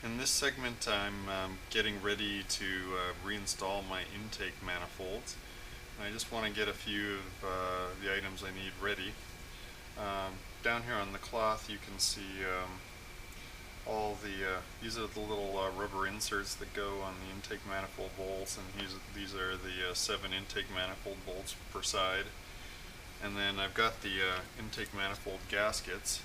In this segment I'm getting ready to reinstall my intake manifolds. I just want to get a few of the items I need ready. Down here on the cloth you can see all these are the little rubber inserts that go on the intake manifold bolts, and these are the 7 intake manifold bolts per side. And then I've got the intake manifold gaskets.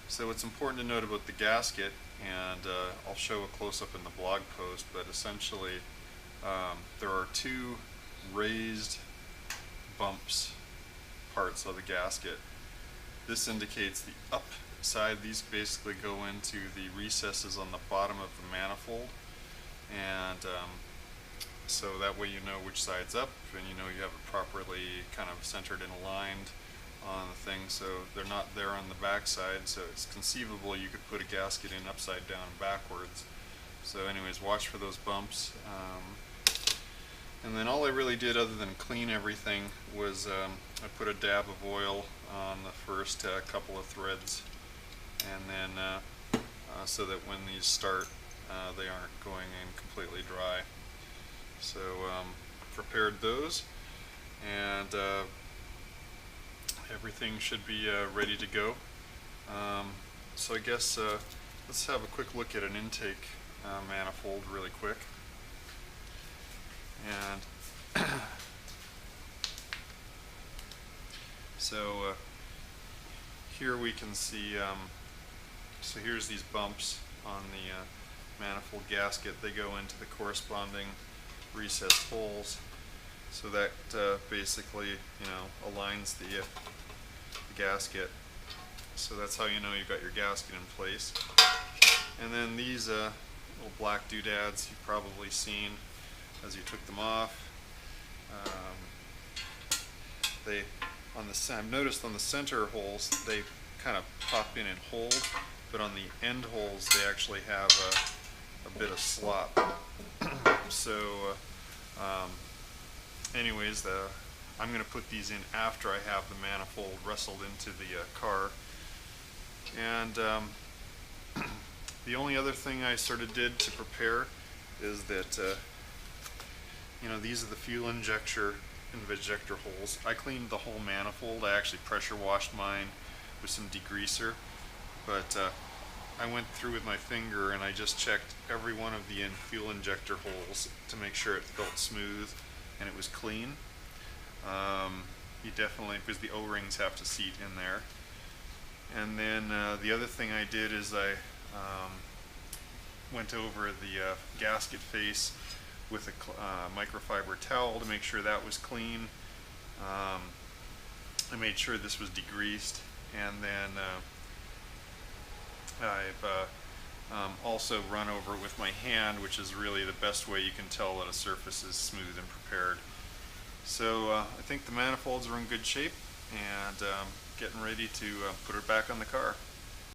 So what's important to note about the gasket, and I'll show a close-up in the blog post, but essentially there are 2 raised bumps parts of the gasket. This indicates the up side. These basically go into the recesses on the bottom of the manifold, and so that way you know which side's up, and you know you have it properly kind of centered and aligned on the thing, so they're not there on the back side. So it's conceivable you could put a gasket in upside down backwards. So anyways, watch for those bumps. And then all I really did other than clean everything was I put a dab of oil on the first couple of threads, and then so that when these start they aren't going in completely dry. So prepared those, and everything should be ready to go. So I guess let's have a quick look at an intake manifold really quick. And so here we can see, so here's these bumps on the manifold gasket. They go into the corresponding recessed holes. So that basically, aligns the gasket. So that's how you know you've got your gasket in place. And then these little black doodads you've probably seen as you took them off. I've noticed on the center holes they kind of pop in and hold, but on the end holes they actually have a bit of slop. So anyways, I'm going to put these in after I have the manifold wrestled into the car. And the only other thing I sort of did to prepare is that these are the fuel injector and ejector holes. I cleaned the whole manifold. I actually pressure washed mine with some degreaser, but I went through with my finger and I just checked every one of the fuel injector holes to make sure it felt smooth and it was clean. You definitely, because the O-rings have to seat in there. And then the other thing I did is I went over the gasket face with a microfiber towel to make sure that was clean. I made sure this was degreased, and then I've also run over it with my hand, which is really the best way you can tell that a surface is smooth and prepared. So I think the manifolds are in good shape, and getting ready to put it back on the car.